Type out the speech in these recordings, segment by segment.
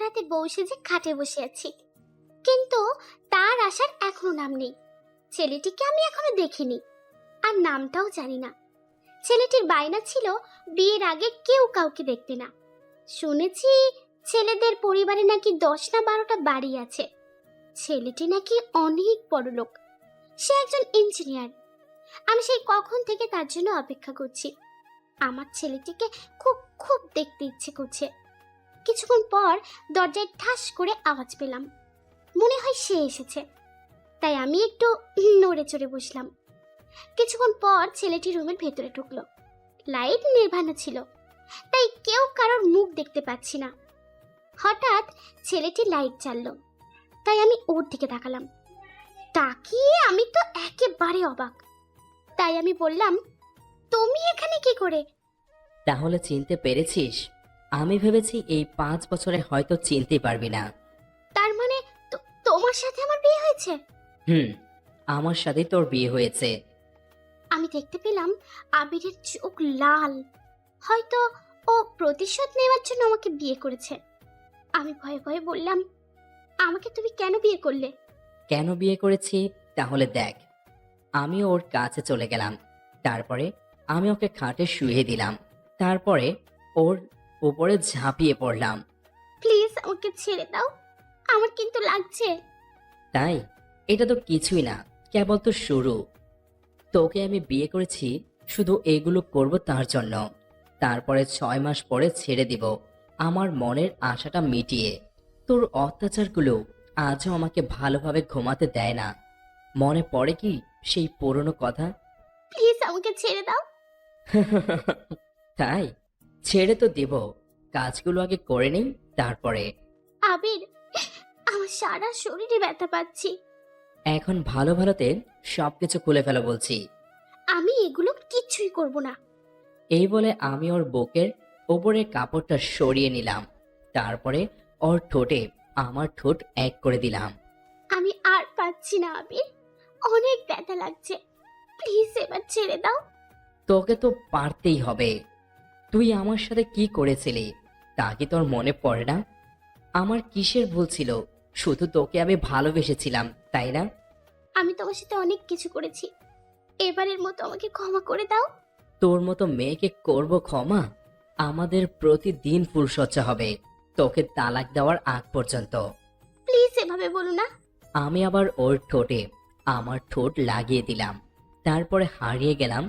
রাতে বউ সেজে খাটে বসে আছি, কিন্তু তার আসার এখনো নাম নেই। ছেলেটিকে আমি এখনো দেখিনি, আর নামটাও জানি না। ছেলেটির বায়না ছিল বিয়ের আগে কেউ কাউকে দেখতে না। শুনেছি ছেলেদের পরিবারে নাকি 10 না 12টা বাড়ি আছে। ছেলেটি নাকি অনেক বড় লোক, সে একজন ইঞ্জিনিয়ার। আমি সেই কখন থেকে তার জন্য অপেক্ষা করছি। আমার ছেলেটিকে খুব খুব দেখতে ইচ্ছে করছে। কিছুক্ষণ পর দরজায় ঠাস করে আওয়াজ পেলাম, মনে হয় সে এসেছে। তাই আমি একটু নড়ে চড়ে বসলাম। কিছুক্ষণ পর ছেলেটি রুমের ভেতরে ঢুকলো। লাইট নির্বাণ ছিল, তাই কেউ কারোর মুখ দেখতে পাচ্ছি না। হঠাৎ ছেলেটি লাইট জ্বাললো, তাই আমি ওর দিকে তাকালাম। তাকিয়ে আমি তো একেবারে অবাক। তাই আমি বললাম, তুমি এখানে কি করে? তাহলে চিনতে পেরেছিস? আমি ভেবেছি এই 5 বছরে হয়তো চিনতে পারবি না। তার মানে তোমার সাথে আমার বিয়ে হয়েছে? হুম, আমার সাথে তোর বিয়ে হয়েছে। আমি দেখতে পেলাম আবিরের চোখ লাল। হয়তো ও প্রতিশোধ নেওয়ার জন্য আমাকে বিয়ে করেছে। আমি ভয়ে ভয়ে বললাম, আমাকে তুমি কেন বিয়ে করলে? কেন বিয়ে করেছি তাহলে দেখ। আমি ওর কাছে চলে গেলাম, তারপরে আমি ওকে খাটে শুয়ে দিলাম, তারপরে ওর উপরে ঝাঁপিয়ে পড়লাম। প্লিজ আমাকে ছেড়ে দাও, আমার কিন্তু লাগছে। তাই? এটা তো কিছুই না, কেবল তো শুরু। তোকে আমি বিয়ে করেছি শুধু এগুলো করব তার জন্য। তারপরে 6 মাস পরে ছেড়ে দিব আমার মনের আশাটা মিটিয়ে। তোর অত্যাচারগুলো আজও আমাকে ভালোভাবে ঘুমাতে দেয় না। মনে পড়ে কি সেই পুরনো কথা? প্লিজ আমাকে ছেড়ে দাও। তাই ছেড়ে তো দেব, কাজগুলো আগে করে নেই তারপরে। আবির, আমার সারা শরীরে ব্যথা পাচ্ছি। এখন ভালো ভালোতে সবকিছু খুলে ফেলো বলছি। আমি এগুলো কিচ্ছুই করব না। এই বলে আমি ওর বুকের ওপরের কাপড়টা সরিয়ে নিলাম, তারপরে ওর ঠোঁটে আমার ঠোঁট এক করে দিলাম। আমি আর পাচ্ছি না আবির, অনেক ব্যথা লাগছে। প্লিজ এবার ছেড়ে দাও। তোকে তো পারতেই হবে। তুই আমার সাথে কি করেছিলি তা কি তোর মনে পড়ে না? আমার কিসের ভুল ছিল? শুধু তোকে আমি ভালোবেসেছিলাম, তাই না? আমি তোমার সাথে অনেক কিছু করেছি, এবারের মতো আমাকে ক্ষমা করে দাও। তোর মতো মেয়েকে করব ক্ষমা? আমাদের প্রতিদিন ফুলসজ্জা হবে, তোকে তালাক দেওয়ার আগ পর্যন্ত। প্লিজ এভাবে বলো না। আমি আবার ওর ঠোঁটে আমার ঠোঁট লাগিয়ে দিলাম, তারপরে হারিয়ে গেলাম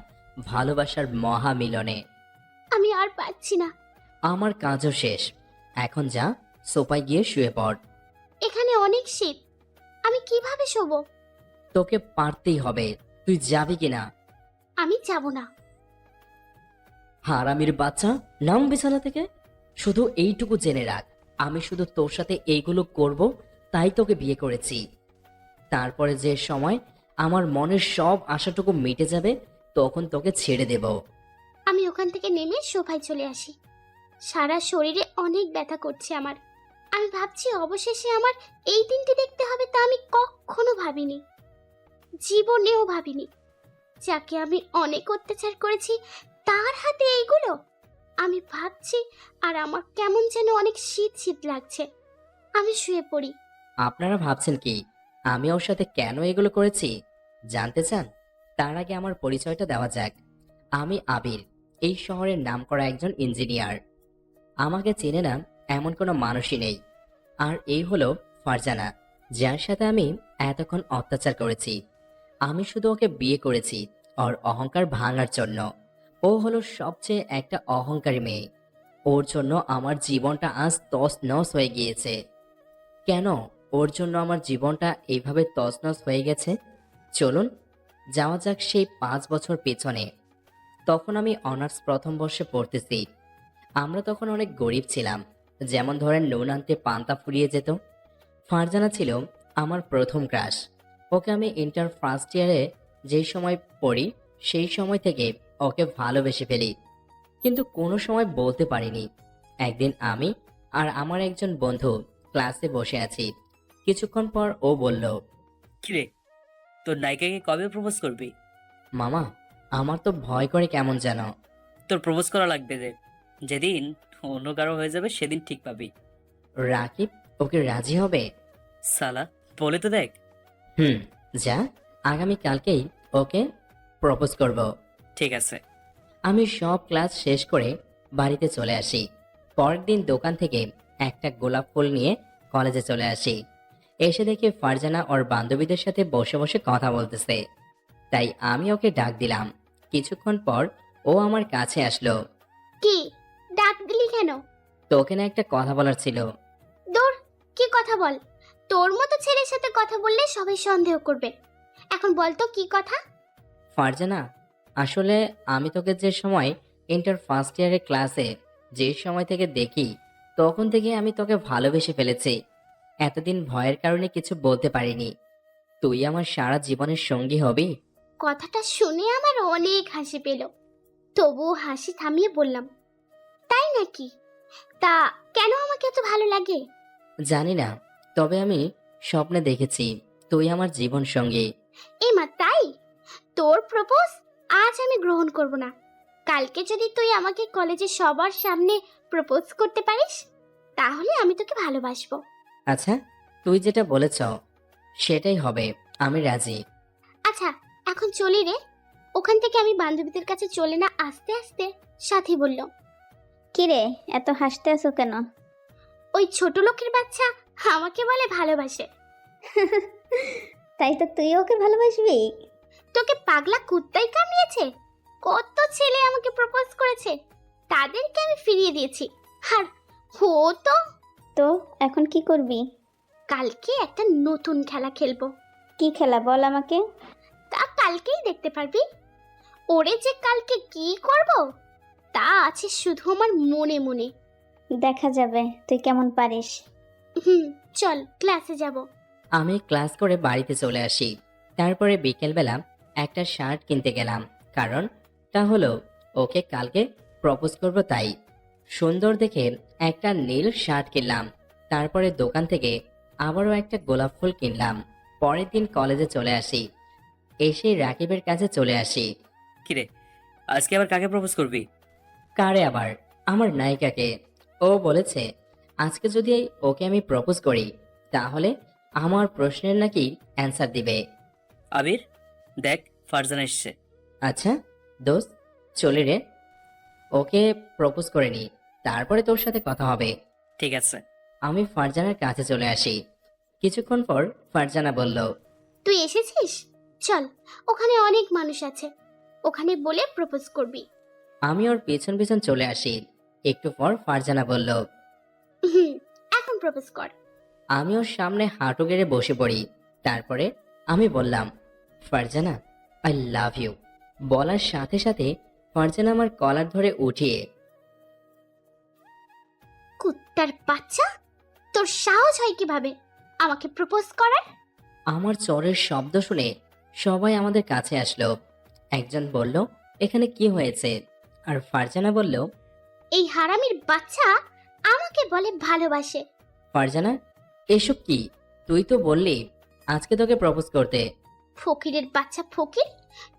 ভালোবাসার মহামিলনে। আমি আর পাচ্ছি না। আমার কাজও শেষ, এখন যা সোফায় গিয়ে শুয়ে পড়। এখানে অনেক শীত, আমি কিভাবে শোবো? তোকে পারতেই হবে, তুই যাবি কিনা? আমি যাব না। হারামির বাচ্চা, নাম বিছানা থেকে। শুধু এইটুকু জেনে রাখ, আমি শুধু তোর সাথে এইগুলো করব তাই তোকে বিয়ে করেছি। তারপরে যে সময় আমার মনের সব আশাটুকু মিটে যাবে তখন তোকে ছেড়ে দেব। আমি ওখান থেকে নেমে সোফায় চলে আসি। সারা শরীরে অনেক ব্যথা করছে আমার। আমি ভাবছি অবশেষে আমার এই দিনটি দেখতে হবে, তা আমি কখনো ভাবিনি, জীবনেও ভাবিনি। যাকে আমি অনেক অত্যাচার করেছি তার হাতে এইগুলো। আমি ভাবছি আর আমার কেমন যেন অনেক শীত শীত লাগছে। আমি শুয়ে পড়ি। আপনারা ভাবছেন কি আমি ওর সাথে কেন এগুলো করেছি? জানতে চান? তার আগে আমার পরিচয়টা দেওয়া যাক। আমি আবির, এই শহরের নামকরা একজন ইঞ্জিনিয়ার। আমাকে চেনে না এমন কোনো মানুষই নেই। আর এই হলো ফারজানা, যার সাথে আমি এতক্ষণ অত্যাচার করেছি। আমি শুধু ওকে বিয়ে করেছি ওর অহংকার ভাঙার জন্য। ও হলো সবচেয়ে একটা অহংকারী মেয়ে। ওর জন্য আমার জীবনটা আজ তছনছ হয়ে গিয়েছে। কেন ওর জন্য আমার জীবনটা এইভাবে তছনছ হয়ে গেছে? চলুন যাওয়া যাক সেই 5 বছর পেছনে। তখন আমি অনার্স প্রথম বর্ষে পড়তেছি। আমরা তখন অনেক গরিব ছিলাম, যেমন ধরেন নুন আনতে পান্তা ফুরিয়ে যেত। ফারজানা ছিল আমার প্রথম ক্রাশ। ওকে আমি ইন্টার ফার্স্ট ইয়ারে যেই সময় পড়ি সেই সময় থেকে ওকে ভালোবেসে ফেলি, কিন্তু কোনো সময় বলতে পারিনি। একদিন আমি আর আমার একজন বন্ধু ক্লাসে বসে আছি। কিছুক্ষণ পর ও বলল, কিরে, তোর নায়িকাকে কবে প্রপোজ করবি? মামা আমার তো ভয় করে কেমন যেন। তোর প্রপোজ করা লাগবে যে, যেদিন অন্য কারো হয়ে যাবে সেদিন ঠিক পাবি। রাকিব ওকে রাজি হবে? সালা, বলে তো দেখ। হুম, যা, আগামী কালকেই ওকে প্রপোজ করব। ঠিক আছে। আমি সব ক্লাস শেষ করে বাড়িতে চলে আসি। পরের দিন দোকান থেকে একটা গোলাপ ফুল নিয়ে কলেজে চলে আসি। এসে দেখি ফারজানা ওর বান্ধবীদের সাথে বসে বসে কথা বলতেছে। তাই আমি ওকে ডাক দিলাম। কিছুক্ষণ পর ও আমার কাছে আসলো। কি ডাক দিলি কেন? তোকে না একটা কথা বলার ছিল। দূর, কি কথা বল। তোর মতো ছেলের সাথে কথা বললে সবাই সন্দেহ করবে। এখন বল তো কি কথা। ফারজানা, আসলে আমি তোকে যে সময় ইন্টার ফার্স্ট ইয়ারের ক্লাসে যে সময় থেকে দেখি, তখন থেকে আমি তোকে ভালোবেসে ফেলেছি। এতদিন ভয়ের কারণে কিছু বলতে পারিনি। তুই আমার সারা জীবনের সঙ্গী হবি। কথাটা শুনে আমার অনেক হাসি পেল। তবুও হাসি থামিয়ে বললাম, তাই নাকি? তা কেন আমাকে এত ভালো লাগে? জানি না, তবে আমি স্বপ্নে দেখেছি তুই আমার জীবন সঙ্গী। এ মা, তাই? তোর প্রপোজ আজ আমি গ্রহণ করব না। কালকে যদি তুই আমাকে কলেজে সবার সামনে প্রপোজ করতে পারিস, তাহলে আমি তোকে ভালোবাসবো। আচ্ছা, তুই যেটা বলেছ সেটাই হবে, আমি রাজি। আচ্ছা, এখন চলি রে। ওখান থেকে আমি বান্ধবীদের কাছে চলে না আস্তে আস্তে সাথী বলল, কিরে, এত হাসতে আছো কেন? ওই ছোট লোকের বাচ্চা আমাকে বলে ভালোবাসে। তাই তো তুই ওকে ভালোবাসবি? তোকে পাগলা কুত্তাই কামড়িয়েছে? কত ছেলে আমাকে প্রপোজ করেছে, তাদেরকে আমি ফিরিয়ে দিয়েছি। আর ও তো তো এখন কি করবি? কালকে একটা নতুন খেলা খেলবো। কি খেলা বল আমাকে। তা কালকেই দেখতে পারবি। ওরে যে কালকে কি করব তা আছে শুধু আমার মনে মনে। দেখা যাবে তুই কেমন পারিস। হুম, চল ক্লাসে যাব। আমি ক্লাস করে বাড়িতে চলে আসি। তারপরে বিকেলবেলা একটা শার্ট কিনতে গেলাম, কারণ তা হলো ওকে কালকে প্রপোজ করব। তাই সুন্দর দেখে একটা নীল শার্ট কিনলাম। তারপরে দোকান থেকে আবারও একটা গোলাপ ফুল কিনলাম। পরের দিন কলেজে চলে আসি। এসে রাকিবের কাছে চলে আসি। কিরে, আজকে আবার কাকে প্রপোজ করবি? কারে আবার? আমার নায়িকাকে। ও বলেছে আজকে যদি ওকে আমি প্রপোজ করি তাহলে আমার প্রশ্নের নাকি অ্যান্সার দিবে। আবির, দেখ ফারজানা এসছে। আচ্ছা দোস্ত, চলে রে, ওকে প্রপোজ করে নি, তারপরে তোর সাথে কথা হবে। ঠিক আছে। আমি ফারজানার কাছে চলে আসি। কিছুক্ষণ পর ফারজানা বলল, তুই এসেছিস? চল, ওখানে অনেক মানুষ আছে, ওখানে বলে প্রপোজ করবি। আমি ওর পেছন পেছন চলে আসি। একটু পর ফারজানা বলল, হুম, এখন প্রপোজ কর। আমি ওর সামনে হাঁটু গেড়ে বসে পড়ি। তারপরে আমি বললাম, ফারজানা, আই লাভ ইউ। বলার সাথে সাথে ফারজানা আমার কলার ধরে উঠিয়ে, কুত্তার বাচ্চা, তোর সাহস হয় কিভাবে আমাকে প্রপোজ করার? আমার চরের শব্দ শুনে সবাই আমাদের কাছে আসলো। একজন বলল, এখানে কি হয়েছে? আর ফারজানা বলল, এই হারামির বাচ্চা আমাকে বলে ভালোবাসে। ফারজানা, এসব কি? তুই তো বললি আজকে তোকে প্রপোজ করতে। ফকিরের বাচ্চা ফকির,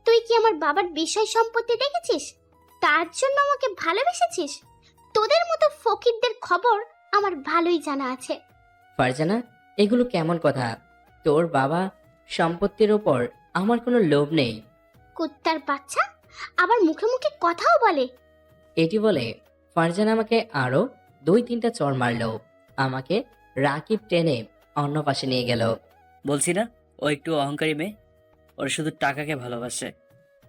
তুই কি আমার বাবার বিষয় সম্পত্তি দেখেছিস? তার জন্য আমাকে ভালোবেসেছিস? তোদের মতো ফকিরদের খবর আমার ভালোই জানা আছে। ফারজানা, এগুলো কেমন কথা? তোর বাবা সম্পত্তির ওপর আমার কোনো লোভ নেই। কুত্তার বাচ্চা আবার মুখে মুখে কথাও বলে। এটি বলে ফারজানা আমাকে আরো 2-3টা চড় মারলো। আমাকে রাকিব টেনে অন্য পাশে নিয়ে গেল। বলছি না, ও একটু অহংকারী মেয়ে, ওর শুধু টাকাকে ভালোবাসে।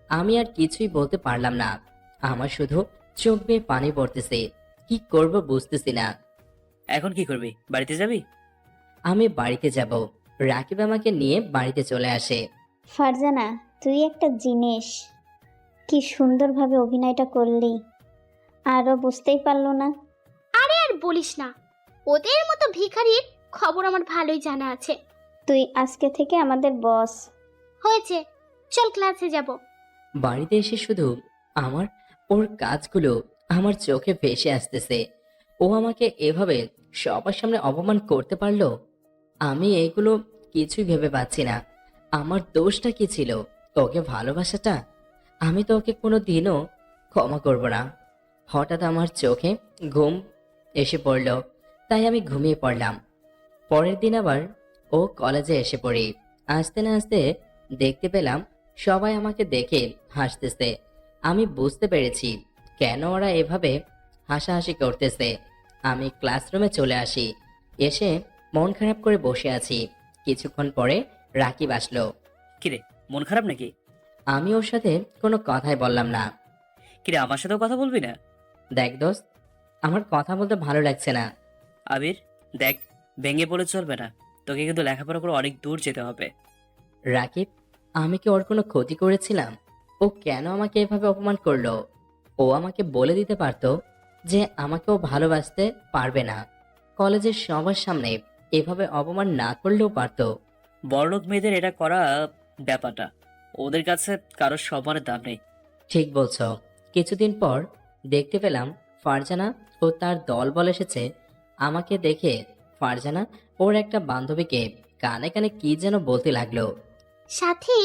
আমি আর কিছুই বলতে পারলাম না। আমার শুধু চোখ বেয়ে পানি পড়তেছে। কি করব বুঝতেছি না। এখন কি করবি? বাড়িতে যাবি? আমি বাড়িতে যাব। রাকিব আমাকে নিয়ে বাড়িতে চলে আসে। ফারজানা, তুই একটা জিনিস। কি সুন্দরভাবে অভিনয়টা করলি, আরও বুঝতেই পারলো না। আর বলিস না, ওদের মতো ভিখারির খবর আমার ভালোই জানা আছে। তুই আজকে থেকে আমাদের বস। হয়েছে, চল ক্লাসে যাব। বাড়িতে এসে শুধু আমার ওর কাজগুলো আমার চোখে ভেসে আসতেছে। ও আমাকে এভাবে সবার সামনে অপমান করতে পারলো। আমি এগুলো কিছুই ভেবে পাচ্ছি না। আমার দোষটা কি ছিল? ওকে ভালোবাসাটা। আমি তো ওকে কোনো দিনও ক্ষমা করব না। হঠাৎ আমার চোখে ঘুম এসে পড়ল। তাই আমি ঘুমিয়ে পড়লাম। পরের দিন আবার ও কলেজে এসে পড়ি। আসতে না আসতে দেখতে পেলাম সবাই আমাকে দেখে হাসতেছে। আমি বুঝতে পেরেছি কেন ওরা এভাবে হাসাহাসি করতেছে। আমি ক্লাসরুমে চলে আসি। এসে মন খারাপ করে বসে আছি। কিছুক্ষণ পরে রাকিব আসলো। কিরে, মন খারাপ নাকি? আমি ওর সাথে কোনো কথাই বললাম না। কিরে, আমার সাথেও কথা বলবি না? দেখ দোস্ত, আমার কথা বলতে ভালো লাগছে না। আবির, দেখ, ভেঙে পড়ে চলবে না। তোকে কিন্তু লেখাপড়া করে অনেক দূর যেতে হবে। রাকিব, আমি কি ওর কোনো ক্ষতি করেছিলাম? ও কেন আমাকে এভাবে অপমান করলো? ও আমাকে বলে দিতে পারতো যে আমাকে ও ভালোবাসতে পারবে না। কলেজের সবার সামনে এভাবে অপমান না করলেও পারতো। বড়লোক মেয়েদের এটা করা ব্যাপারটা, ওদের কাছে কারোর সম্মানের দাম নেই। ঠিক বলছো। কিছুদিন পর দেখতে পেলাম ফারজানা ও তার দলবল এসেছে। আমাকে দেখে ফারজানা ওর একটা বান্ধবীকে কানে কানে কি যেন বলতে লাগলো। সাথে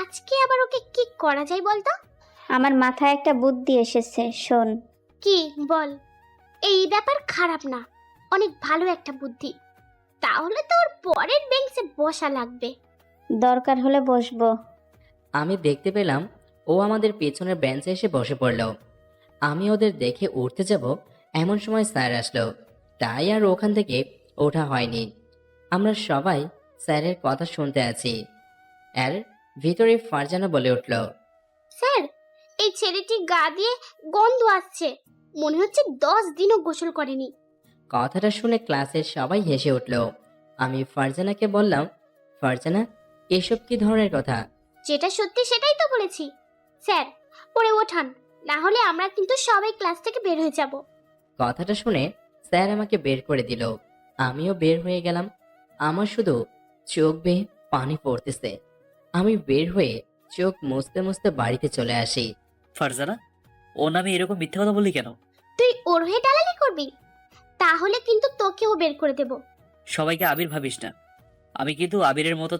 আজকে আবার ওকে কি করা যায় বলতো? আমার মাথায় একটা বুদ্ধি এসেছে, শোন। কি বল? এই ব্যাপার খারাপ না, অনেক ভালো একটা বুদ্ধি। তাহলে তো ওর পরের বেঞ্চে বসা লাগবে। দরকার হলে বসবো। আমি দেখতে পেলাম ও আমাদের পেছনের বেঞ্চে এসে বসে পড়ল। আমি ওদের দেখে উঠতে যাব, এমন সময় স্যার আসলো। তাই আর ওখান থেকে ওঠা হয়নি। আমরা সবাই স্যারের কথা শুনতে আছি। আর ভিতরে ফারজানা বলে উঠল, স্যার, এই ছেলেটি গা দিয়ে গন্ধ আসছে, মনে হচ্ছে 10 দিনও গোসল করেনি। কথাটা শুনে ক্লাসের সবাই হেসে উঠল। আমি ফারজানাকে বললাম, ফারজানা, এসব কি ধরনের কথা? যেটা সত্যি সেটাই তো বলেছি। স্যার, পরে ওঠান, না হলে আমরা কিন্তু সবাই ক্লাস থেকে বের হয়ে যাব। কথাটা শুনে স্যার আমাকে বের করে দিল। আমিও বের হয়ে গেলাম। আমার শুধু চোখ বেয়ে পানি পড়তেছে। আমি বের হয়ে চোখ মুছতে মুছতে বাড়িতে চলে আসি। ফারজানা, ও নামে এরকম মিথ্যা কথা বললি কেন? তুই ওর হয়ে দালালি করবি? তাহলে কিন্তু তোকেও বের করে দেব। সবাইকে আবির ভাবিস না। আমি কিন্তু আবিরের মতো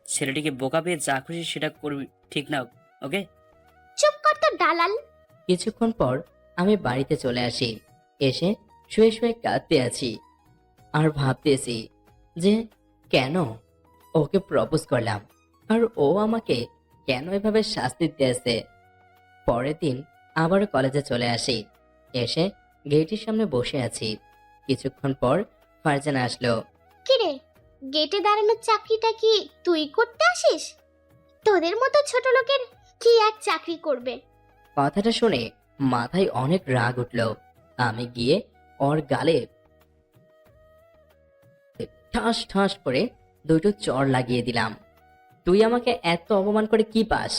ছেলেটিকে বোকা পেয়ে যা খুশি সেটা করবি, ঠিক না? ওকে? চুপ কর তো দালাল। কিছুক্ষণ পর আমি বাড়িতে চলে আসি। এসে শুয়ে শুয়ে কাঁদতে আছি আর ভাবতেছি যে কেন ওকে প্রপোজ করলাম আর ও আমাকে কেন এভাবে শাস্তি দিতেছে। পরের দিন আবার কলেজে চলে আসি। এসে গেটের সামনে বসে আছি। কিছুক্ষণ পর ফারজানা আসলো। কিরে, গেটে দাঁড়ানোর চাকরিটা কি তুই করতে আসিস? তোদের মতো ছোট লোকের কি এক চাকরি করবে? কথাটা শুনে মাথায় অনেক রাগ উঠল। আমি গিয়ে ওর গালে ঠাস ঠাস করে দুটো চড় লাগিয়ে দিলাম। তুই আমাকে এত অপমান করে কি পাস?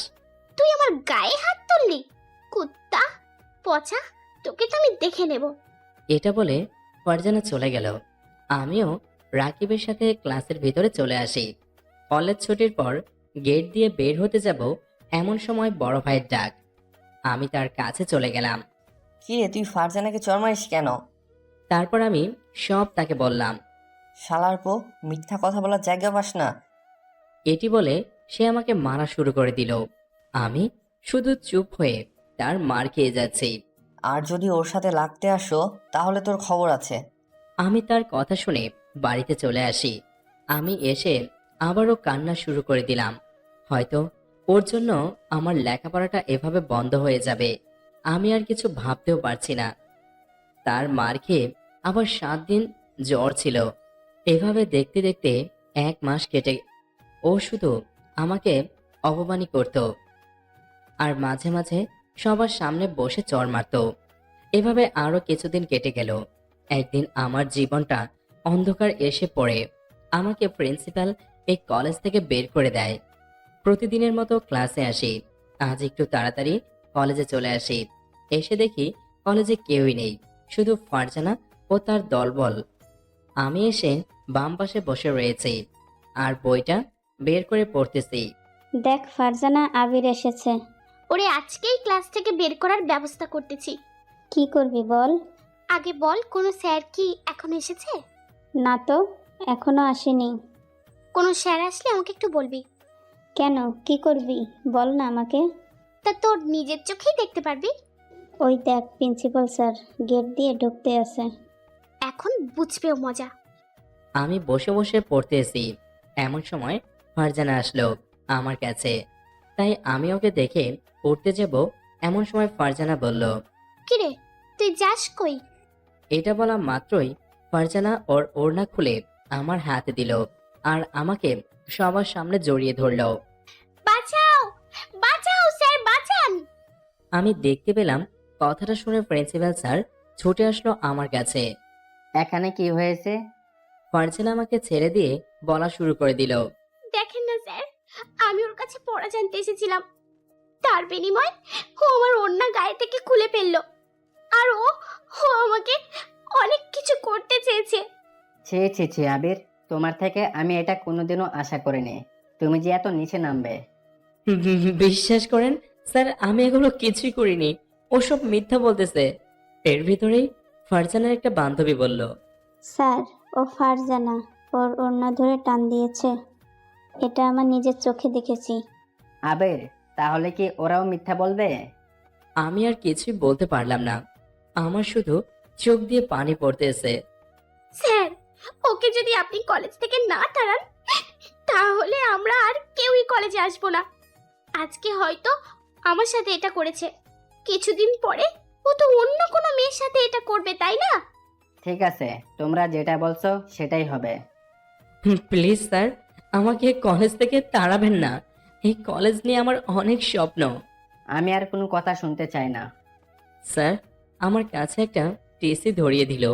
তুই আমার গায়ে হাত তুললি? কুত্তা পচা, তোকে তো আমি দেখে নেব। এটা বলে ফারজানা চলে গেল। আমিও রাকিবের সাথে ক্লাসের ভিতরে চলে আসি। কলেজ ছুটির পর গেট দিয়ে বের হতে যাব, এমন সময় বড় ভাইয়ের ডাক। আমি তার কাছে চলে গেলাম। কি রে, তুই ফারজানাকে চড় মারিস কেন? তারপর আমি সব তাকে বললাম। শালার পো, মিথ্যা কথা বলার জায়গা পাস না। এটি বলে সে আমাকে মারা শুরু করে দিল। আমি শুধু চুপ হয়ে তার মার খেয়ে যাচ্ছি। আর যদি ওর সাথে লাগতে আসো তাহলে তোর খবর আছে। আমি তার কথা শুনে বাড়িতে চলে আসি। আমি এসে আবারও কান্না শুরু করে দিলাম। হয়তো ওর জন্য আমার লেখাপড়াটা এভাবে বন্ধ হয়ে যাবে, আমি আর কিছু ভাবতেও পারছি না। তার মার খেয়ে আবার 7 দিন জ্বর ছিল। এভাবে দেখতে দেখতে 1 মাস কেটে। ও শুধু আমাকে অপমানই করত আর মাঝে মাঝে সবার সামনে বসে চড় মারত। এভাবে আরো কিছুদিন কেটে গেল। একদিন আমার জীবনটা অন্ধকার এসে পড়ে। আমাকে প্রিন্সিপাল এই কলেজ থেকে বের করে দেয়। প্রতিদিনের মতো ক্লাসে আসি। আজ একটু তাড়াতাড়ি কলেজে চলে আসি। এসে দেখি কলেজে কেউই নেই, শুধু ফারজানা ও তার দলবল। আমি এসে বাম পাশে বসে রয়েছি আর বইটা বের করে পড়তেছি। দেখ ফারজানা, আবির এসেছে। ওরে আজকেই ক্লাস থেকে বের করার ব্যবস্থা করতেছি। কি করবি বল? আগে বল, কোনো স্যার কি এখন এসেছে? না তো, এখনো আসেনি। কোনো স্যার আসলে আমাকে একটু বলবি। কেন, কি করবি বল না আমাকে। তা তোর নিজের চোখেই দেখতে পারবি। ওই দেখ, প্রিন্সিপাল স্যার গেট দিয়ে ঢুকতে আছে। এখন বুঝবেও মজা। আমি বসে বসে পড়তেছি, এমন সময় ফারজানা আসলো আমার কাছে। তাই আমি ওকে দেখে পড়তে যাব, এমন সময় ফারজানা বলল, কিরে, তুই যাস কই? এটা বলা মাত্রই ফারজানা ওর ওড়না খুলে আমার হাতে দিল আর আমাকে সবার সামনে জড়িয়ে ধরলো। বাঁচাও, বাঁচাও স্যার, বাঁচান। আমি দেখতে পেলাম কথাটা শুনে প্রিন্সিপাল স্যার ছুটে আসলো আমার কাছে। এখানে কি হয়েছে? ফারজানা আমাকে ছেড়ে দিয়ে বলা শুরু করে দিল। দেখেন না স্যার, আমি ওর কাছে পড়া জানতে এসেছিলাম, তার বিনিময়ে ও আমার ওড়না গায়ে থেকে খুলে ফেললো। আর ও ও আমাকে অনেক কিছু করতে চেয়েছে। ছি ছি ছি আবির, তোমার থেকে আমি এটা কোনোদিনও আশা করিনি, তুমি যে এত নিচে নামবে। বিশ্বাস করেন স্যার, আমি এগুলো কিছুই করিনি, ওসব মিথ্যা বলতেছে। এর ভিতরেই ফারজানার একটা বান্ধবী বলল, স্যার, ও ফারজানা ওর ওড়না ধরে টান দিয়েছে। এটা আমার নিজের চোখে দেখেছি। আবির, তাহলে কি ওরাও মিথ্যা বলবে? আমি আর কিছুই বলতে পারলাম না, আমার শুধু চোখ দিয়ে পানি পড়তেছে। স্যার, ওকে যদি আপনি কলেজ থেকে না তাড়ান, তাহলে আমরা আর কেউই কলেজে আসবো না। আজকে হয়তো আমার সাথে এটা করেছে, কিছুদিন পরে ও তো অন্য কোনো মেয়ের সাথে এটা করবে, তাই না? ঠিক আছে, তোমরা যেটা বলছো সেটাই হবে। প্লিজ স্যার, আমাকে কলেজ থেকে তাড়াবেন না। এই কলেজ নিয়ে আমার অনেক স্বপ্ন। আমি আর কোনো কথা শুনতে চাই না। স্যার আমার কাছে একটা টিসি ধরিয়ে দিল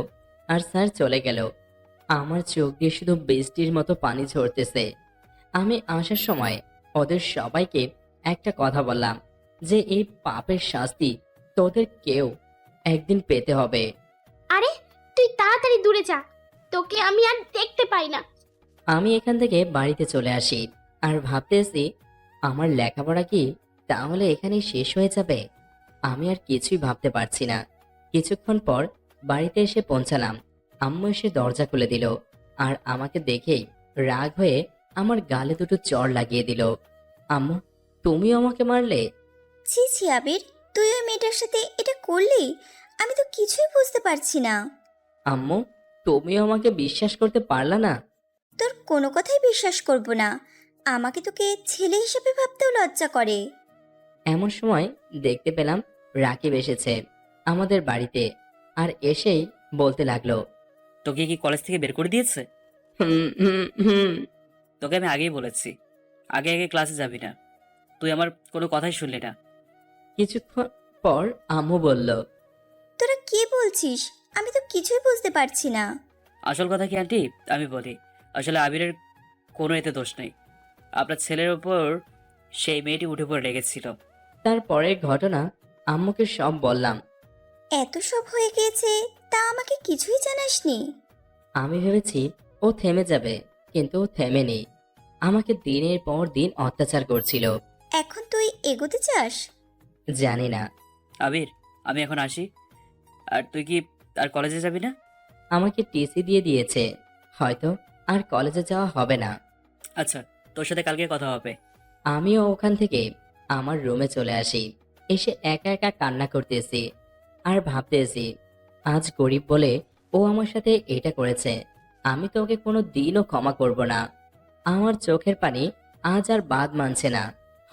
আর স্যার চলে গেল। আমার চোখ দিয়ে শুধু বৃষ্টির মতো পানি ঝরতেছে। আমি আসার সময় ওদের সবাইকে একটা কথা বললাম যে এই পাপের শাস্তি তোদের কেউ একদিন পেতে হবে। আরে তুই তাড়াতাড়ি দূরে যা, তোকে আমি আর দেখতে পাই না। আমি এখান থেকে বাড়িতে চলে আসি আর ভাবতেছি আমার লেখাপড়া কি তাহলে এখানেই শেষ হয়ে যাবে? আমি আর কিছুই ভাবতে পারছি না। কিছুক্ষণ পর বাড়িতে এসে পৌঁছালাম। আম্মু এসে দরজা খুলে দিল আর আমাকে দেখেই রাগ হয়ে আমার গালে দুটো চড় লাগিয়ে দিল। আম্মু, তুমিও আমাকে মারলে? ছি ছি আবির, তুই ওই মেয়েটার সাথে এটা করলি? আমি তো কিছুই বুঝতে পারছি না। আম্মু, তুমিও আমাকে বিশ্বাস করতে পারলা না? তোর কোনো কথাই বিশ্বাস করব না। আমাকে তোকে ছেলে হিসেবে ভাবতেও লজ্জা করে। এমন সময় দেখতে পেলাম রাকিব এসেছে আমাদের বাড়িতে আর এসেই বলতে লাগলো, তোকে কি কলেজ থেকে বের করে দিয়েছে? হুম হুম হুম। তোকে আমি আগেই বলেছি, আগে আগে ক্লাসে যাবি না। তুই আমার কোনো কথাই শুনলি না। কিছুক্ষণ পর আম্মু বলল, তোরা কি বলছিস? আমি তো কিছুই বুঝতে পারছি না। আসল কথা কি আন্টি, আমি বলি, আসলে আবিরের কোনো এতে দোষ নেই। আপনার ছেলের ওপর সেই মেয়েটি উঠে পড়ে লেগেছিল। তারপরের ঘটনা আম্মুকে সব বললাম। এত সব হয়ে গিয়েছে, তা আমাকে কিছুই জানাসনি। আমি ভেবেছি ও থেমে যাবে, কিন্তু ও থেমেনি। আমাকে দিনের পর দিন অত্যাচার করছিল। এখন তুই এগোতে চাস? জানি না। আবির, আমি এখন আসি। আর তুই কি আর কলেজে যাবি না? আমাকে টিসি দিয়ে দিয়েছে, হয়তো আর কলেজে যাওয়া হবে না। আচ্ছা, তোর সাথে কালকে কথা হবে। আমিও ওখান থেকে আমার রুমে চলে আসি। এসে একা একা কান্না করতেছি আর ভাবতেছি আজ গরিব বলে ও আমার সাথে এটা করেছে। আমি তো ওকে কোনো দিনও ক্ষমা করব না। আমার চোখের পানি আজ আর বাদ মানছে না।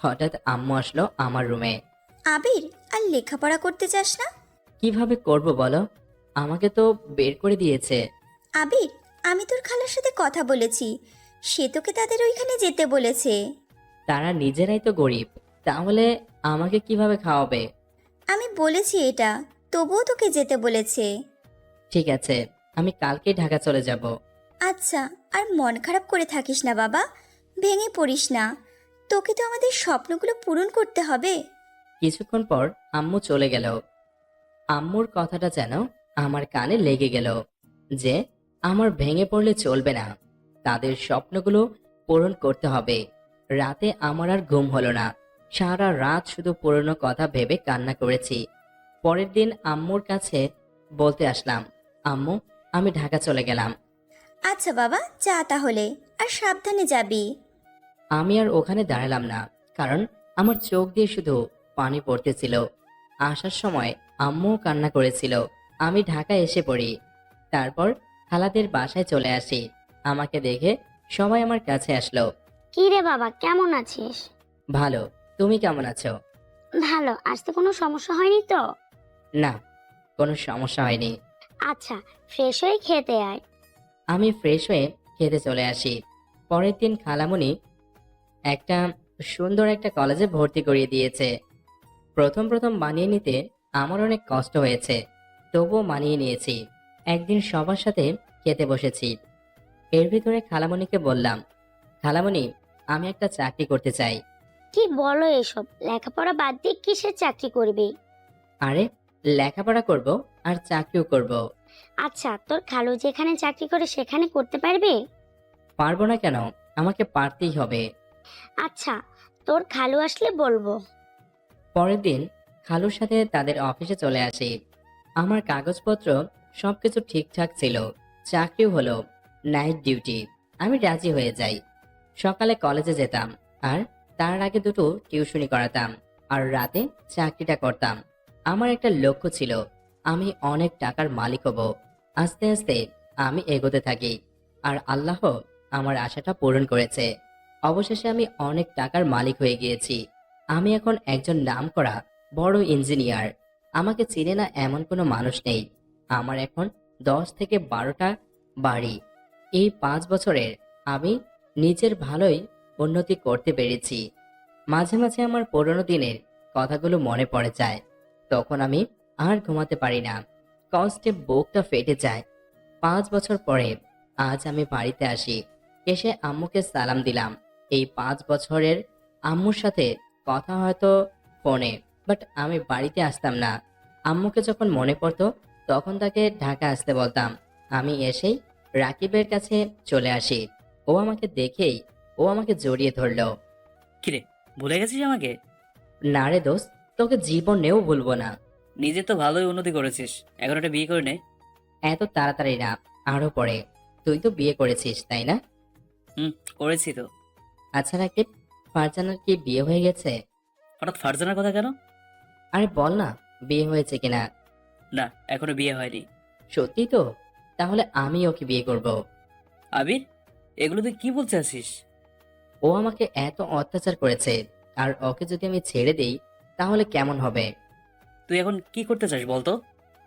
হঠাৎ আম্মু আসলো আমার রুমে। আবির, আর লেখাপড়া করতে চাস না? কিভাবে করব বলো? আমাকে তো বের করে দিয়েছে। আবির, আমি তোর খালার সাথে কথা বলেছি, সে তোকে তাদের ওইখানে যেতে বলেছে। তারা নিজেরাই তো গরিব, তাহলে আমাকে কিভাবে খাওয়াবে? আমি বলেছি এটা, তবুও তোকে যেতে বলেছে। ঠিক আছে, আমি কালকে ঢাকা চলে যাব। আচ্ছা, আর মন খারাপ করে থাকিস না বাবা, ভেঙে পড়িস না। তোকে তো আমাদের স্বপ্নগুলো পূরণ করতে হবে। কিছুক্ষণ পর আম্মু চলে গেল। আম্মুর কথাটা যেন আমার কানে লেগে গেল যে আমার ভেঙে পড়লে চলবে না, তাদের স্বপ্নগুলো পূরণ করতে হবে। রাতে আমার আর ঘুম হলো না। সারা রাত শুধু পুরনো কথা ভেবে কান্না করেছি। পরের দিন আম্মুর কাছে বলতে আসলাম, আম্মু, আমি ঢাকা চলে গেলাম। আচ্ছা বাবা, যা তাহলে, আর সাবধানে যাবি। আমি আর ওখানে দাঁড়ালাম না, কারণ আমার চোখ দিয়ে শুধু পানি পড়তেছিল। আসার সময় আম্মুও কান্না করেছিল। আমি ঢাকা এসে পড়ি। তারপর খালাদের বাসায় চলে আসি। আমাকে দেখে সবাই আমার কাছে আসলো। কি রে বাবা, কেমন আছিস? ভালো, তুমি কেমন আছো? ভালো। আসতে কোনো সমস্যা হয়নি তো? না, কোনো সমস্যা হয়নি। আচ্ছা, ফ্রেশ হয়ে খেতে আয়। আমি ফ্রেশ হয়ে খেতে চলে আসি। পরের দিন খালামণি একটা সুন্দর একটা কলেজে ভর্তি করিয়ে দিয়েছে। প্রথম প্রথম মানিয়ে নিতে আমার অনেক কষ্ট হয়েছে, তবুও মানিয়ে নিয়েছি। একদিন সবার সাথে খেতে বসেছি। এর ভিতরে খালামণিকে বললাম, খালামণি, আমি একটা চাকরি করতে চাই। কি বলো এসব? লেখাপড়া বাদ দিয়ে কিসের চাকরি করবি? আরে, লেখাপড়া করব আর চাকরিও করব। আচ্ছা, তোর খালু যেখানে চাকরি করে সেখানে করতে পারবে? পারবো না কেন? আমাকে পারতেই হবে। আচ্ছা, তোর খালু আসলে বলবো। পরের দিন খালুর সাথে তাদের অফিসে চলে আসি। আমার কাগজপত্র সবকিছু ঠিকঠাক ছিল, চাকরিও হলো, নাইট ডিউটি। আমি রাজি হয়ে যাই। সকালে কলেজে যেতাম, আর তার আগে দুটো টিউশনি করাতাম, আর রাতে চাকরিটা করতাম। আমার একটা লক্ষ্য ছিল, আমি অনেক টাকার মালিক হব। আস্তে আস্তে আমি এগোতে থাকি, আর আল্লাহ আমার আশাটা পূরণ করেছে। অবশেষে আমি অনেক টাকার মালিক হয়ে গিয়েছি। আমি এখন একজন নামকরা বড় ইঞ্জিনিয়ার। আমাকে চিনে না এমন কোনো মানুষ নেই। আমার এখন 10 থেকে 12টা বাড়ি। এই 5 বছরের আমি নিজের ভালোই উন্নতি করতে পেরেছি। মাঝে মাঝে আমার পুরনো দিনের কথাগুলো মনে পড়ে যায়। তখন আমি আর ঘুমাতে পারি না, কষ্টে বুকটা ফেটে যায়। 5 বছর পরে আজ আমি বাড়িতে আসি। এসে আম্মুকে সালাম দিলাম। এই 5 বছরের আম্মুর সাথে কথা হয়তো ফোনে, বাট আমি বাড়িতে আসতাম না। আম্মুকে যখন মনে পড়তো তখন তাকে ঢাকা আসতে বলতাম। আমি এসেই রাকিবের কাছে চলে আসি। ও আমাকে দেখেই ও আমাকে জড়িয়ে ধরলো। কিরে, ভুলে গেছিস আমাকে? না রে দোস্ত, তোকে জীবনেও ভুলবো না। নিজে তো ভালোই উন্নতি করেছিস, এখন একটা বিয়ে করে নে। এত তাড়াতাড়ি না, আরো পরে। তুই তো বিয়ে করেছিস, তাই না? করেছি তো। আচ্ছা রাকিব, ফারজানার কি বিয়ে হয়ে গেছে? হঠাৎ ফারজানার কথা কেন? আরে বল না, বিয়ে হয়েছে কিনা। না, এখনো বিয়ে হয়নি। সত্যি তো? তাহলে আমি ওকে বিয়ে করব। আবির, এগুলো তুই কি বলতে আসিস? ও আমাকে এত অত্যাচার করেছে, আর ওকে যদি আমি ছেড়ে দেই তাহলে কেমন হবে? তুই এখন কি করতে চাস বলতো?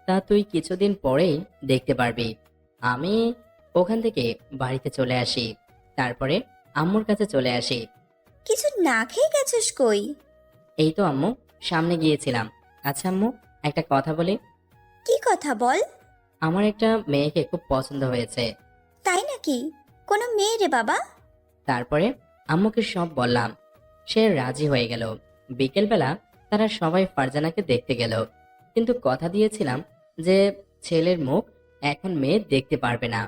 তা তুই কিছুদিন পরেই দেখতে পারবি। আমি ওখান থেকে বাড়িতে চলে আসি, তারপরে আম্মুর কাছে চলে আসি। কিছু না খেয়ে গেছিস কই? এই তো আম্মু, সামনে গিয়েছিলাম। আচ্ছা আম্মু, একটা কথা বলি। কি কথা বল। আমার একটা মেয়েকে খুব পছন্দ হয়েছে। তাই নাকি? কোনো মেয়ে রে বাবা? তারপরে আম্মুকে সব বললাম। সে রাজি হয়ে গেল। বিকেলবেলা তারা সবাই ফারজানাকে দেখতে গেল, কিন্তু কথা দিয়েছিলাম যে ছেলের মুখ এখন মেয়ে দেখতে পারবে না।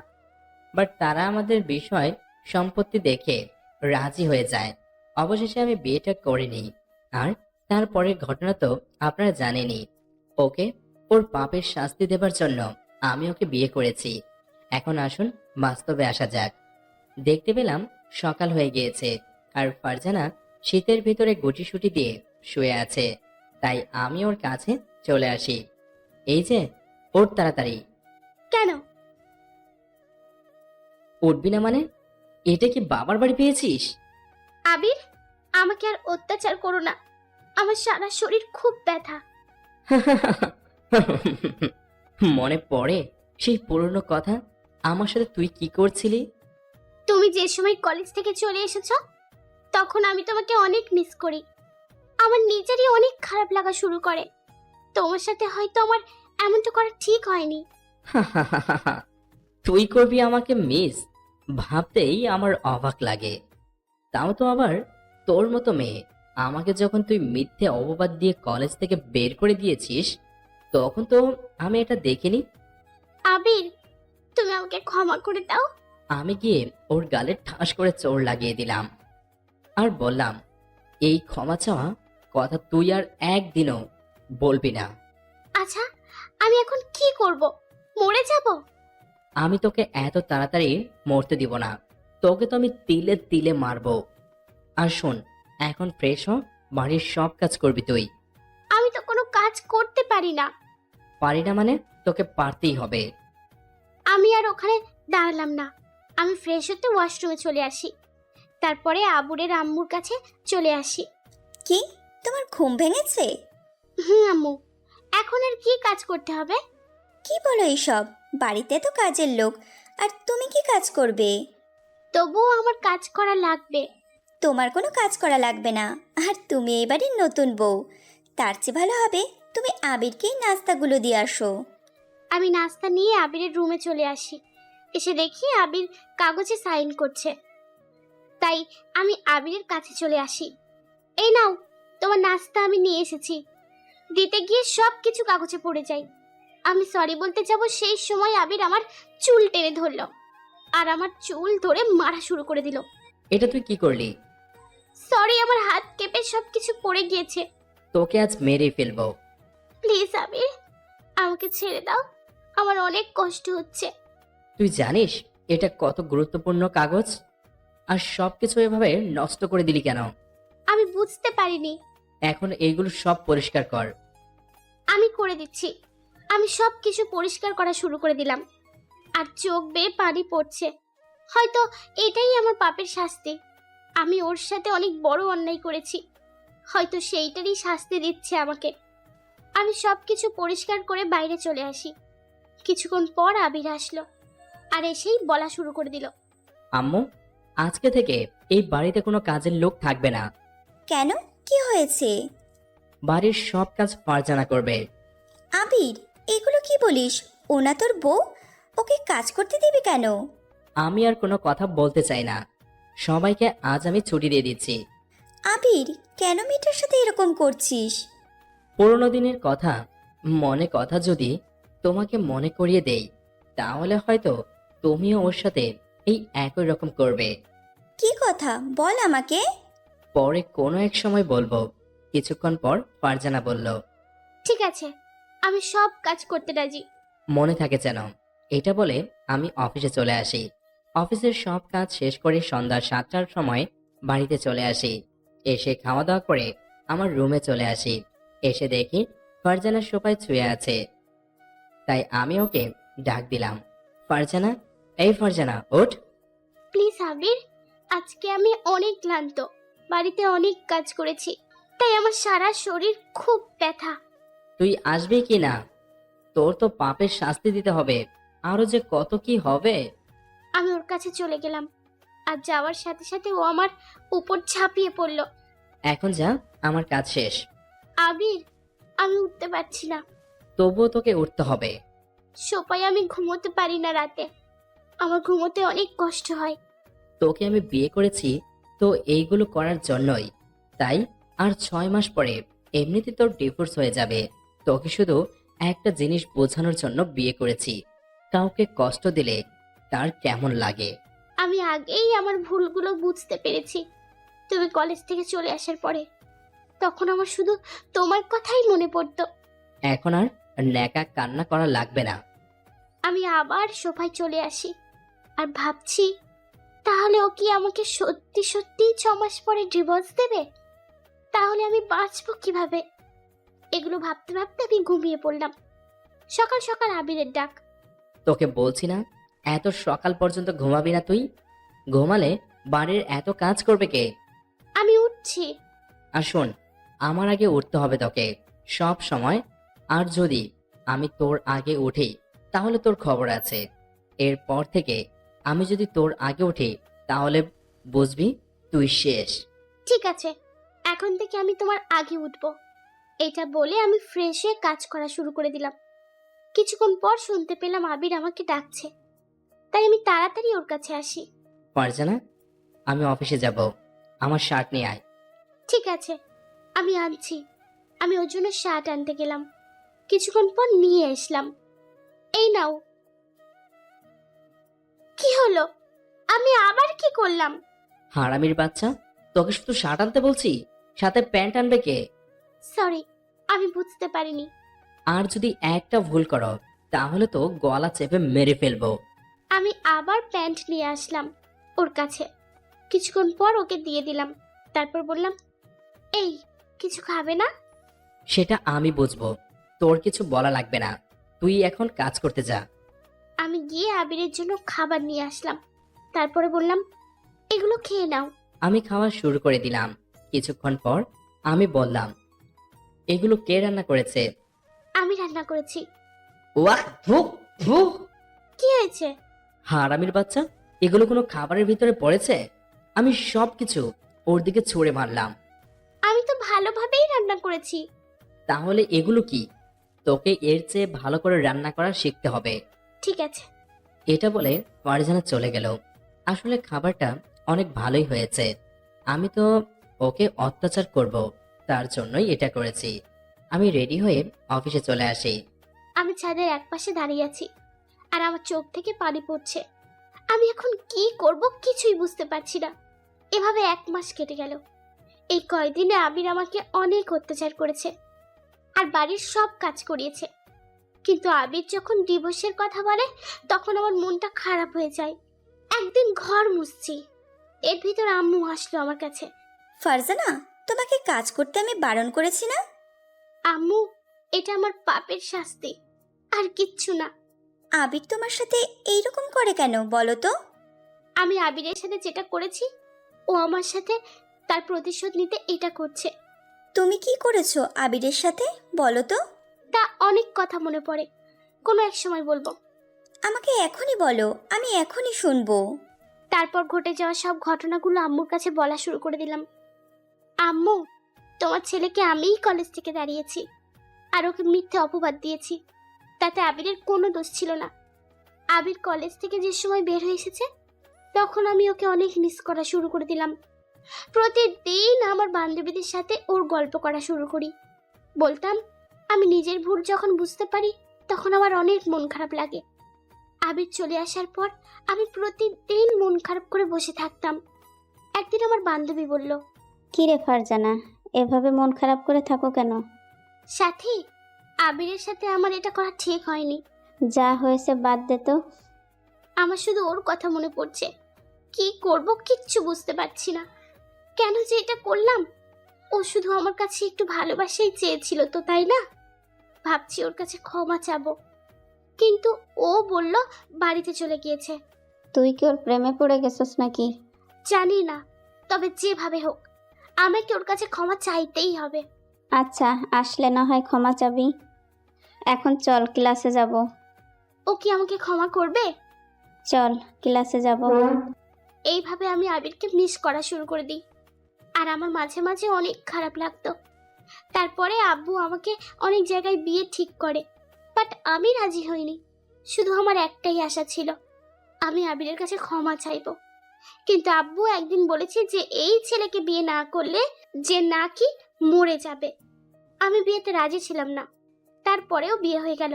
বাট তারা আমাদের বিষয় সম্পত্তি দেখে রাজি হয়ে যায়। অবশেষে আমি বিয়েটা করে নিই। আর তারপরের ঘটনা তো আপনারা জানেনই। ওকে ওর পাপের শাস্তি দেবার জন্য আমি ওকে বিয়ে করেছি। এখন আসুন বাস্তবে আসা যাক। দেখতে পেলাম সকাল হয়ে গিয়েছে, আর ফারজানা শীতের ভিতরে গুটিসুটি দিয়ে শুয়ে আছে। তাই আমি ওর কাছে চলে আসি। এই যে, ওঠ তাড়াতাড়ি। কেন? উঠবি না মানে? এটা কি বাবার বাড়ি পেয়েছিস? আবির, আমাকে আর অত্যাচার করো না। আমার সারা শরীর খুব ব্যথা। মনে পড়ে সেই পুরনো কথা, আমার সাথে তুই কি করছিলি? তুমি যে সময় কলেজ থেকে চলে এসেছো তখন আমি তোমাকে অনেক মিস করি। আমার নিজেরই অনেক খারাপ লাগা শুরু করে। তোমার সাথে হয়তো আমার এমনটা করা ঠিক হয়নি। তুই করবি আমাকে মিস? ভাবতেই আমার অবাক লাগে। তাও তো আবার তোর মতো মেয়ে। আমাকে যখন তুই মিথ্যে অপবাদ দিয়ে কলেজ থেকে বের করে দিয়েছিস তখন তো আমি এটা দেখিনি। আবির, তুমি আমাকে ক্ষমা করে দাও। আমি গিয়ে ওর গালে ঠাস করে চোর লাগিয়ে দিলাম, আর বললাম, এই ক্ষমা চাওয়া কথা তুই আর একদিনও বলবি না। আচ্ছা, আমি এখন কি করব? মরে যাব? আমি তোকে এত তাড়াতাড়ি মরতে দিব না। তোকে তো আমি তিলে তিলে মারবো। আর শোন, এখন ফ্রেশ হ, বাড়ির সব কাজ করবি তুই। আমি তো কোনো কাজ করতে পারি না। পারি না মানে? তোকে পারতেই হবে। আমি আর ওখানে দাঁড়ালাম না, আমি ফ্রেশ হতে ওয়াশরুমে চলে আসি। তারপরে আবুরের আম্মুর কাছে চলে আসি। কি, তোমার ঘুম ভেঙেছে? আম্মু, এখন আর কি কাজ করতে হবে? কি বলো এইসব? বাড়িতে তো কাজের লোক, আর তুমি কি কাজ করবে? তবুও আমার কাজ করা লাগবে। তোমার কোনো কাজ করা লাগবে না, আর তুমি এবারে নতুন বউ। তার চেয়ে ভালো হবে তুমি আবিরকেই নাস্তাগুলো দিয়ে আসো। আমি নাস্তা নিয়ে আবিরের রুমে চলে আসি। এসে দেখি আবির কাগজে সাইন করছে। তাই আমি আবিরের কাছে চলে আসি। এই নাও, তোমার নাস্তা আমি নিয়ে এসেছি। দিতে গিয়ে সব কিছু কাগজে পড়ে যায়। আমি সরি বলতে যাব, সেই সময় আবির আমার চুল টেনে ধরলো আর আমার চুল ধরে মারা শুরু করে দিল। এটা তুই কি করলি? সরি, আমার হাত কেঁপে সব কিছু পড়ে গিয়েছে। তোকে আজ মেরেই ফেলবো। প্লিজ আবির, আমাকে ছেড়ে দাও, আমার অনেক কষ্ট হচ্ছে। তুই জানিস এটা কত গুরুত্বপূর্ণ কাগজ? আর সবকিছু এভাবে নষ্ট করে দিলি কেন? আমি বুঝতে পারিনি। এখন এইগুলো সব পরিষ্কার কর। আমি করে দিচ্ছি। আমি সব কিছু পরিষ্কার করা শুরু করে দিলাম, আর চোখ বেয়ে পানি পড়ছে। হয়তো এটাই আমার পাপের শাস্তি। আমি ওর সাথে অনেক বড় অন্যায় করেছি, হয়তো সেইটারই শাস্তি দিচ্ছে আমাকে। আমি সব কিছু পরিষ্কার করে বাইরে চলে আসি। কিছুক্ষণ পর আবির আসলো আর এসেই বলা শুরু করে দিল। আম্মু, আজকে থেকে এই বাড়িতে কোনো কাজের লোক থাকবে না। কেন, কি হয়েছে? বাড়ির সব কাজ ফারজানা করবে। আবির, এগুলো কি বলিস? ওনা তোর বউ, ওকে কাজ করতে দিবি কেন? আমি আর কোনো কথা বলতে চাই না। সবাইকে আজ আমি ছুটি দিয়ে দিচ্ছি। আবির, কেন মেয়েটার সাথে এরকম করছিস? পুরোনো দিনের কথা, কথা যদি তোমাকে মনে করিয়ে দেই, তাহলে হয়তো তুমিও ওর সাথে এই একই রকম করবে। কি কথা বল আমাকে। পরে কোনো এক সময় বলবো। কিছুক্ষণ পর ফারজানা বলল, ঠিক আছে, আমি সব কাজ করতে রাজি। মনে থাকে যেন। এটা বলে আমি অফিসে চলে আসি। অফিসের সব কাজ শেষ করে সন্ধ্যা 7টার সময় বাড়িতে চলে আসি। এসে খাওয়া দাওয়া করে আমার রুমে চলে আসি। এসে দেখি ফারজানা সোফায় শুয়ে আছে। তাই আমি ওকে ডাক দিলাম, ফারজানা, এই ফারজানা, ওঠ। প্লিজ আবির, আজকে আমি অনেক ক্লান্ত। বাড়িতে অনেক কাজ করেছি, তাই আমার সারা শরীর খুব ব্যথা। তুই আসবি কি না? তোর তো পাপের শাস্তি দিতে হবে। আরো যে কত কি হবে। আমি ওর কাছে চলে গেলাম, আর যাওয়ার সাথে সাথে ও আমার উপর ঝাঁপিয়ে পড়ল। এখন যা, আমার কাজ শেষ। আবির, আমি উঠতে পারছি না। তবুও তোকে উঠতে হবে। সোফায় আমি ঘুমোতে পারি না রাতে। আমার ঘুমোতে অনেক কষ্ট হয়। তোকে আমি বিয়ে করেছি তো এইগুলো করার জন্যই। তাই আর 6 মাস পরে এমনিতে তোর ডিভোর্স হয়ে যাবে। তোকে শুধু একটা জিনিস বোঝানোর জন্য বিয়ে করেছি, কাউকে কষ্ট দিলে তার কেমন লাগে। আমি আগেই আমার ভুলগুলো বুঝতে পেরেছি। তুমি কলেজ থেকে চলে আসার পরে তখন আমার শুধু তোমার কথাই মনে পড়তো। এখন আর ন্যাকা কান্না করা লাগবে না। আমি আবার সোফায় চলে আসি আর ভাবছি, তাহলে ও কি আমাকে সত্যি সত্যি 6 মাস পরে ডিভোর্স দেবে? তাহলে আমি বাঁচবো কিভাবে? এগুলো ভাবতে ভাবতে আমি ঘুমিয়ে পড়লাম। সকাল সকাল আবিরের ডাক। তোকে বলছি না এত সকাল পর্যন্ত ঘুমাবি না তুই? ঘুমালে বাড়ির এত কাজ করবে কে? আমি উঠছি। আর শোন, আমার আগে উঠতে হবে তোকে সব সময়। আর যদি আমি তোর আগে উঠি তাহলে তোর খবর আছে। এরপর থেকে আমি যদি তোর আগে উঠি তাহলে বুঝবি তুই শেষ। ঠিক আছে, এখন থেকে আমি তোমার আগে উঠবো। এটা বলে আমি ফ্রেশ হয়ে কাজ করা শুরু করে দিলাম। কিছুক্ষণ পর শুনতে পেলাম আবির আমাকে ডাকছে, তাই আমি তাড়াতাড়ি ওর কাছে আসি। ফারজানা, আমি অফিসে যাব, আমার শার্ট নিয়ে আয়। ঠিক আছে, আমি আনছি। আমি ওর জন্য শার্ট আনতে গেলাম। কিছুক্ষণ পর নিয়ে আসলাম। এই নাও। কি হলো? আমি আবার কি করলাম? হারামির বাচ্চা, তোকে শুধু শার্ট আনতে বলছি, সাথে প্যান্ট আনবে কে? সরি, আমি বুঝতে পারিনি। আর যদি একটা ভুল করো তাহলে তো গলা চেপে মেরে ফেলবো। আমি আবার প্যান্ট নিয়ে আসলাম ওর কাছে। কিছুক্ষণ পর ওকে দিয়ে দিলাম। তারপর বললাম, এই, কিছু খাবে না? সেটা আমি বুঝবো, তোর কিছু বলা লাগবে না। তুই এখন কাজ করতে যা। আমি গিয়ে আবিরের জন্য খাবার নিয়ে আসলাম। তারপরে বললাম, এগুলো খেয়ে নাও। আমি খাওয়া শুরু করে দিলাম। কিছুক্ষণ পর আমি বললাম, এগুলো কে রান্না করেছে? আমি রান্না করেছি। ওয়াহ, ধুক ধুক। কি হয়েছে? হারামির বাচ্চা, এগুলো কোনো খাবারের ভিতরে পড়েছে? আমি সবকিছু ওর দিকে ছুঁড়ে মারলাম। আমি তো ভালোভাবেই রান্না করেছি। তাহলে এগুলো কি? তোকে এর চেয়ে ভালো করে রান্না করা শিখতে হবে। ঠিক আছে। এটা বলে ফারজানা চলে গেল। আসলে খাবারটা অনেক ভালোই হয়েছে। আমি তো ওকে অত্যাচার করব, তার জন্যই এটা করেছি। আমি রেডি হয়ে অফিসে চলে আসি। আমি ছাদের একপাশে দাঁড়িয়ে আছি আর আমার চোখ থেকে পানি পড়ছে। আমি এখন কি করব কিছুই বুঝতে পারছি না। এভাবে 1 মাস কেটে গেল। এই কয়দিনে আবির আমাকে অনেক অত্যাচার করেছে আর বাড়ির সব কাজ করিয়েছে। কিন্তু আবির যখন ডিভোর্সের কথা বলে তখন আমার মনটা খারাপ হয়ে যায়। একদিন ঘর মুছছি, এর ভিতর আম্মু আসলো আমার কাছে। ফারজানা, তোমাকে কাজ করতে আমি বারণ করেছি না? আম্মু, এটা আমার পাপের শাস্তি, আর কিচ্ছু না। আবির তোমার সাথে এইরকম করে কেন বলো তো? আমি আবিরের সাথে যেটা করেছি, ও আমার সাথে তার প্রতিশোধ নিতে এটা করছে। তুমি কি করেছো আবিরের সাথে বলো তো? তা অনেক কথা মনে পড়ে, কোনো এক সময় বলবো। আমাকে এখনই বলো, আমি এখনই শুনবো। তারপর ঘটে যাওয়া সব ঘটনাগুলো আম্মুর কাছে বলা শুরু করে দিলাম। আম্মু, তোমার ছেলেকে আমিই কলেজ থেকে দাঁড়িয়েছি আর ওকে মিথ্যে অপবাদ দিয়েছি। তাতে আবিরের কোনো দোষ ছিল না। আবির কলেজ থেকে যে সময় বের হয়ে এসেছে তখন আমি ওকে অনেক মিস করা শুরু করে দিলাম। প্রতিদিন আমার বান্ধবীদের সাথে ওর গল্প করা শুরু করি। বলতাম, আমি নিজের ভুল যখন বুঝতে পারি তখন আমার অনেক মন খারাপ লাগে। আবির চলে আসার পর আমি প্রতিদিন মন খারাপ করে বসে থাকতাম। একদিন আমার বান্ধবী বলল, কি রে ফারজানা, এভাবে মন খারাপ করে থাকো কেন? সাথী, আবিরের সাথে আমার এটা করা ঠিক হয়নি। যা হয়েছে বাদ দে তো। আমার শুধু ওর কথা মনে পড়ছে। কি করব কিচ্ছু বুঝতে পারছি না। কেন যে এটা করলাম? ও শুধু আমার কাছে একটু ভালোবাসাই চেয়েছিল তো, তাই না? ভাবছি ওর কাছে ক্ষমা চাবো, কিন্তু ও বলল বাড়িতে চলে গিয়েছে। তুই কি ওর প্রেমে পড়ে গেছিস নাকি? জানি না, তবে যেভাবে হোক আমাকে ওর কাছে ক্ষমা চাইতেই হবে। আচ্ছা, আসলে না হয় ক্ষমা চাবি। এখন চল, ক্লাসে যাব। ও কি আমাকে ক্ষমা করবে? চল, ক্লাসে যাব। এইভাবে আমি আবিরকে মিস করা শুরু করে দিই আর আমার মাঝে মাঝে অনেক খারাপ লাগতো। তারপরে আব্বু আমাকে অনেক জায়গায় বিয়ে ঠিক করে, বাট আমি রাজি হইনি। শুধু আমার একটাই আশা ছিল, আমি আবিরের কাছে ক্ষমা চাইবো। কিন্তু আব্বু একদিন বলেছে যে এই ছেলেকে বিয়ে না করলে যে নাকি মরে যাবে। আমি বিয়েতে রাজি ছিলাম না, তারপরেও বিয়ে হয়ে গেল।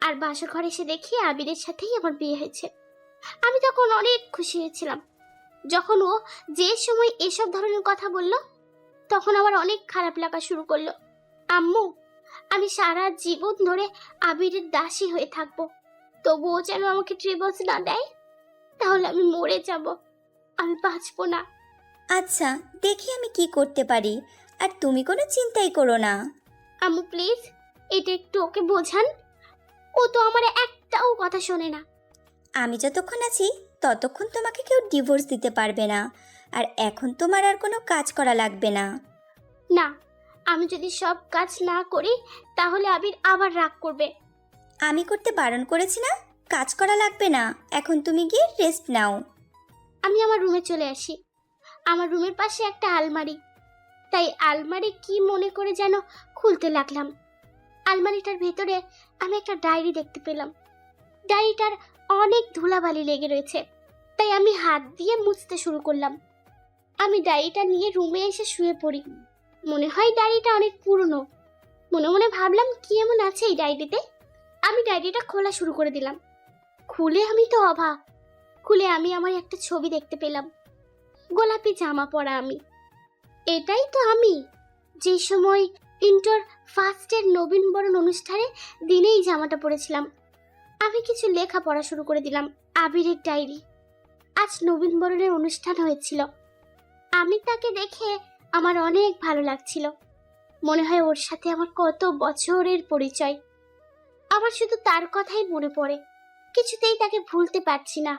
আর বাসর ঘরে এসে দেখি আবিরের সাথেই আমার বিয়ে হয়েছে। আমি তখন অনেক খুশি হয়েছিলাম। যখন ও যে সময় এসব ধরনের কথা বলল তখন আমার অনেক খারাপ লাগা শুরু করলো। আম্মু, আমি সারা জীবন ধরে আবিরের দাসী হয়ে থাকবো, তবুও যেন আমাকে ডিভোর্স না দেয়, তাহলে আমি মরে যাব, আমি বাঁচবো না। আচ্ছা, দেখি আমি কি করতে পারি। আর তুমি কোনো চিন্তাই করো না। আম্মু প্লিজ, এটা একটু ওকে বোঝান। ও তো আমার একটাও কথা শোনে না। আমি যতক্ষণ আছি ততক্ষণ তোমাকে কেউ ডিভোর্স দিতে পারবে না। আর এখন তোমার আর কোনো কাজ করা লাগবে না। না, আমি যদি সব কাজ না করি তাহলে আবির আবার রাগ করবে। আমি করতে বারণ করেছি না? কাজ করা লাগবে না, এখন তুমি গিয়ে রেস্ট নাও। আমি আমার রুমে চলে আসি। আমার রুমের পাশে একটা আলমারি, তাই আলমারি কি মনে করে যেন খুলতে লাগলাম। আলমারিটার ভেতরে আমি একটা ডায়েরি দেখতে পেলাম। ডায়েরিটার অনেক ধুলাবালি লেগে রয়েছে, তাই আমি হাত দিয়ে মুছতে শুরু করলাম। আমি ডায়েরিটা নিয়ে রুমে এসে শুয়ে পড়ি। মনে হয় ডায়েরিটা অনেক পুরনো। মনে মনে ভাবলাম, কি এমন আছে এই ডায়েরিতে? আমি ডায়েরিটা খোলা শুরু করে দিলাম। খুলে আমি তো অবাক। খুলে আমি আমার একটা ছবি দেখতে পেলাম। গোলাপি জামা পরা আমি। এটাই তো আমি, যে সময় ইন্টার ফার্স্টের নবীনবরণ অনুষ্ঠানে দিনেই জামাটা পরেছিলাম। আমি কিছু লেখা পড়া শুরু করে দিলাম। আবিরের ডায়েরি। আজ নবীনবরণের অনুষ্ঠান হয়েছিল। আমি তাকে দেখে আমার অনেক ভালো লাগছিল। মনে হয় ওর সাথে আমার কত বছরের পরিচয়। আমার শুধু তার কথাই মনে পড়ে, কিছুতেই তাকে ভুলতে পারছি না।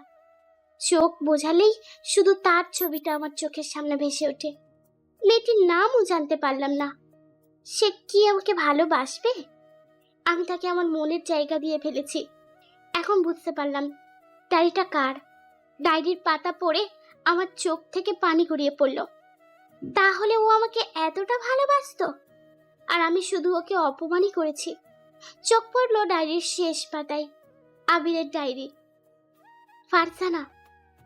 চোখ বোঝালেই শুধু তার ছবিটা আমার চোখের সামনে ভেসে ওঠে। মেয়েটির নামও জানতে পারলাম না। সে কি আমাকে ভালোবাসবে? আমি তাকে আমার মনের জায়গা দিয়ে ফেলেছি। এখন বুঝতে পারলাম ডায়েরিটা কার। ডায়েরির পাতা পড়ে আমার চোখ থেকে পানি গড়িয়ে পড়ল। তাহলে ও আমাকে এতটা ভালোবাসতো, আর আমি শুধু ওকে অপমানই করেছি। চোখ পড়ল ডায়েরির শেষ পাতায়, আবিরের ডায়েরি। ফারজানা,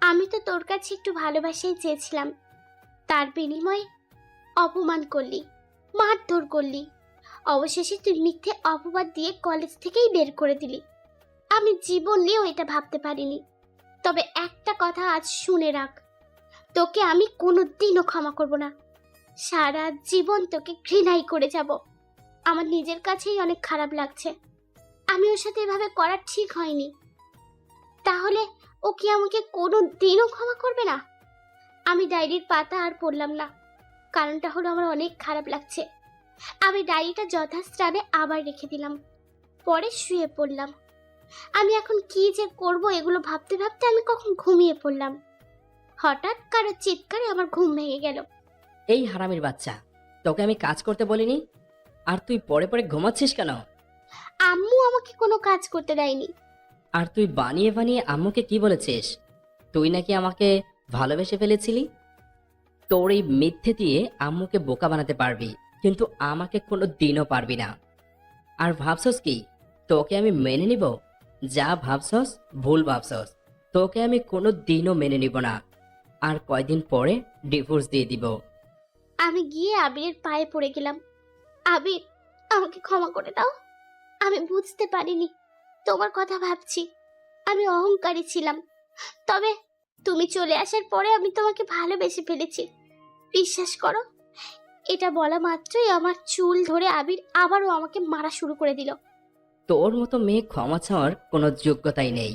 আমি তো তোর কাছে একটু ভালোবাসাই চেয়েছিলাম, তার বিনিময়ে অপমান করলি, মারধর করলি, অবশেষে তুই মিথ্যে অপবাদ দিয়ে কলেজ থেকেই বের করে দিলি। আমি জীবন নিয়েও এটা ভাবতে পারিনি। তবে একটা কথা আজ শুনে রাখ, তোকে আমি কোনোদিনও ক্ষমা করব না। সারা জীবন তোকে ঘৃণাই করে যাব। আমার নিজের কাছেই অনেক খারাপ লাগছে। আমি ওর সাথে এভাবে করা ঠিক হয়নি। তাহলে ও কি আমাকে কোনোদিনও ক্ষমা করবে না? আমি ডায়েরির পাতা আর পড়লাম না। কারণটা হলো আমার অনেক খারাপ লাগছে। আমি ডায়েরিটা যথাস্থানে আবার রেখে দিলাম, পরে শুয়ে পড়লাম। আমি এখন কি যে করব এগুলো ভাবতে ভাবতে আমি কখন ঘুমিয়ে পড়লাম। হঠাৎ কারো চিৎকারে আমার ঘুম ভেঙে গেল। এই হারামির বাচ্চা, তোকে আমি কাজ করতে বলিনি, আর তুই পরে পরে ঘুমাচ্ছিস কেন? আম্মু আমাকে কোনো কাজ করতে দেয়নি। আর তুই বানিয়ে বানিয়ে আম্মুকে কি বলেছিস? তুই নাকি আমাকে ভালোবেসে ফেলেছিলি। তোর এই মিথ্যে দিয়ে আম্মুকে বোকা বানাতে পারবি, কিন্তু আমাকে কোনো দিনও পারবি না। আর ভাবছস কি তোকে আমি মেনে নিব? যা ভাবছস ভুল ভাবছস। তোকে আমি কোনো দিনও মেনে নিব না। আর কয়দিন পরে ডিভোর্স দিয়ে দিব। আমি গিয়ে আবিরের পায়ে পড়ে গেলাম। আবির, আমাকে ক্ষমা করে দাও। আমি বুঝতে পারিনি তোমার কথা ভাবছি। আমি অহংকারী ছিলাম। তবে তুমি চলে আসার পরে আমি তোমাকে ভালোবেসে ফেলেছি। বিশ্বাস করো, এটা বলা মাত্রই আমার চুল ধরে আবির আবারও আমাকে মারা শুরু করে দিল। তোর মতো মেয়ে ক্ষমা চাওয়ার কোনো যোগ্যতাই নেই।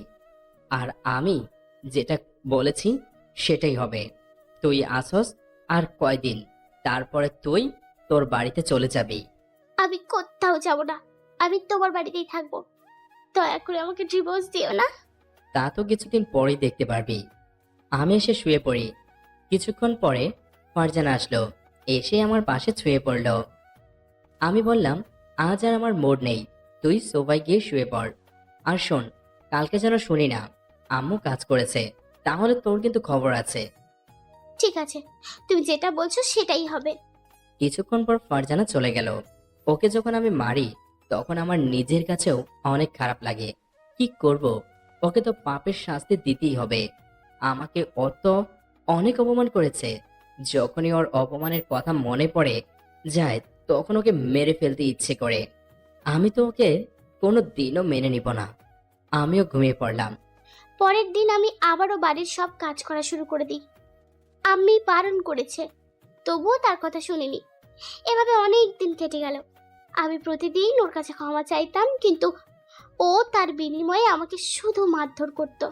আর আমি যেটা বলেছি সেটাই হবে। তুই আসস আর কয়দিন, তারপরে তুই তোর বাড়িতে চলে যাবি। আমি কোথাও যাব না, আমি তোমার বাড়িতেই থাকবো। দয়া করে আমাকে ডিভোর্স দিও না। তা তো কিছুদিন পরেই দেখতে পারবি। আমি এসে শুয়ে পড়ি। কিছুক্ষণ পরে ফারজানা আসলো, এসে আমার পাশে শুয়ে পড়ল। আমি বললাম, আজ আর আমার মুড নেই, তুই সোফায় গিয়ে শুয়ে পড়। আর শোন, কালকে যেন শুনি না আম্মু কাজ করেছে, তাহলে তোর কিন্তু খবর আছে। ঠিক আছে, তুমি যেটা বলছো সেটাই হবে। কিছুক্ষণ পর ফারজানা চলে গেল। ওকে যখন আমি মারি তখন আমার নিজের কাছেও অনেক খারাপ লাগে। কি করব, ওকে তো পাপের শাস্তি দিতেই হবে। আমাকে অনেক অপমান করেছে। যখনই ওর অপমানের কথা মনে পড়ে যায় তখন ওকে মেরে ফেলতে ইচ্ছে করে। আমি তো ওকে কোনো দিনও মেনে নিব না। আমিও ঘুমিয়ে পড়লাম। পরের দিন আমি আবারও বাড়ির সব কাজ করা শুরু করে দিই। আম্মি বারণ করেছে, তবুও তার কথা শুনিনি। এভাবে অনেক দিন কেটে গেল। আমি প্রতিদিন ওর কাছে ক্ষমা চাইতাম, কিন্তু ও তার বিনিময়ে আমাকে শুধু মারধর করত।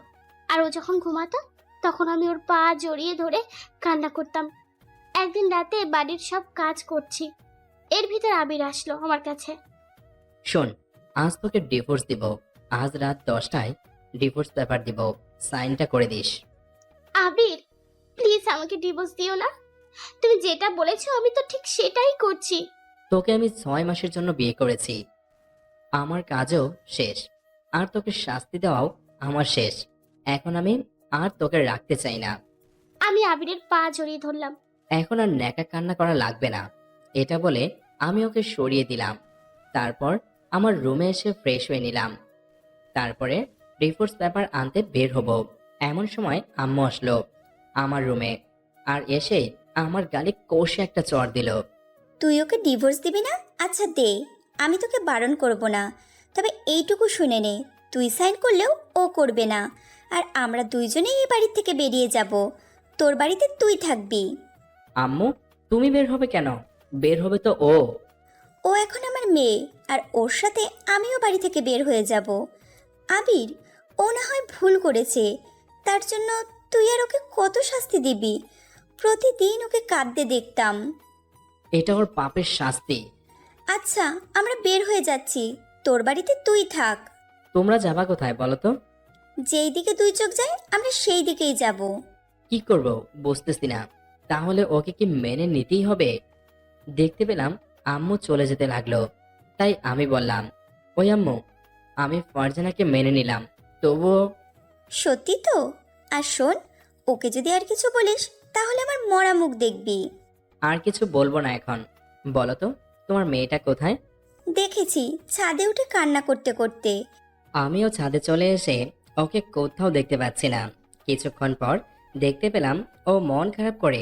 আর ও যখন ঘুমাতো তখন আমি ওর পা জড়িয়ে ধরে কান্না করতাম। একদিন রাতে বাড়ির সব কাজ করছি, এর ভিতর আবির আসলো আমার কাছে। শোন, আজ তোকে ডিভোর্স দিব। আজ রাত 10টায় ডিভোর্স পেপার দিব, সাইনটা করে দিস। আবির, প্লিজ আমাকে ডিভোর্স দিও না। তুমি যেটা বলেছো আমি তো ঠিক সেটাই করছি। তোকে আমি 6 মাসের জন্য বিয়ে করেছি। আমার কাজও শেষ, আর তোকে শাস্তি দেওয়াও আমার শেষ। এখন আমি আর তোকে রাখতে চাই না। আমি আবিরের পা জড়িয়ে ধরলাম। এখন আর ন্যাকা কান্না করা লাগবে না, এটা বলে আমি ওকে সরিয়ে দিলাম। তারপর আমার রুমে এসে ফ্রেশ হয়ে নিলাম। তারপরে ডিভোর্স পেপার আনতে বের হব। এমন সময় আম্মু আসলো আমার রুমে, আর এসে আমার গালে কষে একটা চড় দিল। তুই ওকে ডিভোর্স দিবি না? আচ্ছা দে, আমি তোকে বারণ করব না। তবে এইটুকু শুনে নে, তুই সাইন করলেও ও করবে না। আর আমরা দুইজনেই এই বাড়ি থেকে বেরিয়ে যাব। তোর বাড়িতে তুই থাকবি। আম্মু, তুমি বের হবে কেন? বের হবে তো ও। ও এখন আমার মেয়ে, আর ওর সাথে আমিও বাড়ি থেকে বের হয়ে যাব। আবির, ও না হয় ভুল করেছে, তার জন্য তুই আর ওকে কত শাস্তি দিবি? প্রতিদিন ওকে কাঁদতে দেখতাম। এটা ওর পাপের শাস্তি। আচ্ছা, আমরা বের হয়ে যাচ্ছি, তোর বাড়িতে তুই থাক। তোমরা যাবা কোথায় বলো তো? যেই দিকে দুই চোখ যায় আমরা সেই দিকেই যাব। কি করব বুঝতেছি না। তাহলে ওকে কি মেনে নিতেই হবে? দেখতে পেলাম আম্মু চলে যেতে লাগলো। তাই আমি বললাম, ওই আম্মু, আমি ফারজানাকে মেনে নিলাম, তবুও। সত্যি তো? আর শোন, ওকে যদি আর কিছু বলিস তাহলে আমার মরা মুখ দেখবি। আর কিছু বলবো না এখন। বলো তো, তোমার মেয়েটা কোথায়? দেখেছি ছাদে উঠে কান্না করতে করতে। আমিও ছাদে চলে এসে ওকে কোথাও দেখতে পাচ্ছি না। কিছুক্ষণ পর দেখতে পেলাম ও মন খারাপ করে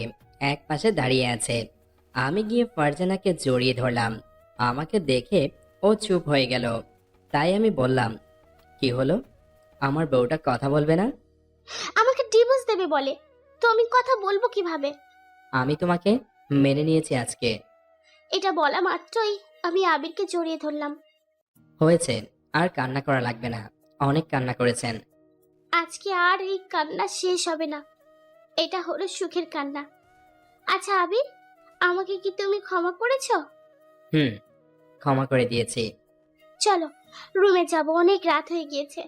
এক পাশে দাঁড়িয়ে আছে। আমি গিয়ে ফারজানাকে জড়িয়ে ধরলাম। আমাকে দেখে ও চুপ হয়ে গেল। তাই আমি বললাম, কি হলো? আমার বউটা কথা বলবে না? আমাকে ডিভোর্স দেবে বলে, তো আমি কথা বলবো কিভাবে? আমি তোমাকে মেনে নিয়েছি আজকে। এটা বলা মাত্রই আমি আবিরকে জড়িয়ে ধরলাম। হয়েছে, আর কান্না করা লাগবে না। অনেক কান্না করেছেন। আজকে আর এই কান্না শেষ হবে না। এটা হলো সুখের কান্না। আচ্ছা আবির, আমাকে কি তুমি ক্ষমা করেছো? হুম, ক্ষমা করে দিয়েছি। চলো রুমে যাব, অনেক রাত হয়ে গিয়েছে।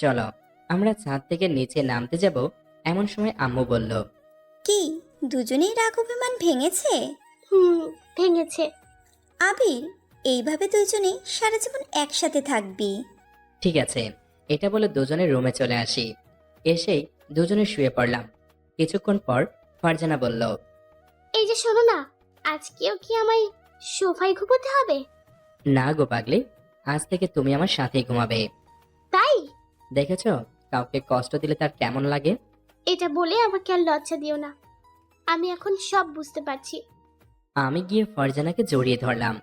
চলো। আমরা ছাদ থেকে নিচে নামতে যাব এমন সময় আম্মু বলল, কি দুজনেই রাগ অভিমান ভেঙেছে? ভেঙেছে। আবির, এইভাবে দুজনে সারা জীবন একসাথে থাকবি। ঠিক আছে। এটা বলে দুজনে রুমে চলে আসি। এসেই দুজনে শুয়ে পড়লাম। কিছুক্ষণ পর ফারজানা বলল, এই যে শোনো না, আজকেও কি আমায় সোফায় ঘুমোতে হবে? না গো পাগলি, আজ থেকে তুমি আমার সাথেই ঘুমাবে। তাই? দেখেছ, কাউকে কষ্ট দিলে তার কেমন লাগে। এটা বলে আমাকে আর লজ্জা দিও না। আমি এখন সব বুঝতে পারছি। আমি গিয়ে ফারজানাকে জড়িয়ে ধরলাম,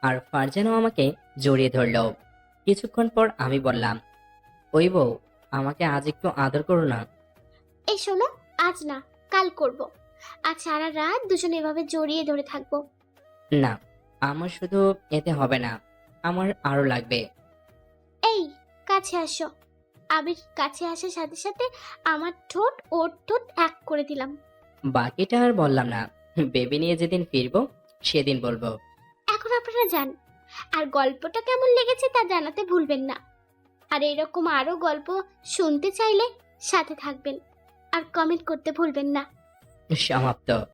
আর ফারজানাও আমাকে জড়িয়ে ধরল। কিছুক্ষণ পর আমি বললাম, ওই বউ, আমাকে আজ একটু আদর করো না। এই শোনো, আজ না, কাল করব। আজ সারা রাত দুজনে এভাবে জড়িয়ে ধরে থাকবো। না, আমার শুধু এতে হবে না, আমার আরো লাগবে। এই, কাছে আসো। আবির কাছে আসার সাথে সাথে আমার ঠোঁট ওর ঠোঁট এক করে দিলাম। বাকিটা আর বললাম না। বেবি নিয়ে যেদিন ফিরবো সেদিন বলবো। এখন আপনারা যান, আর গল্পটা কেমন লেগেছে তা জানাতে ভুলবেন না। আর এরকম আরো গল্প শুনতে চাইলে সাথে থাকবেন, আর কমেন্ট করতে ভুলবেন না। সমাপ্ত।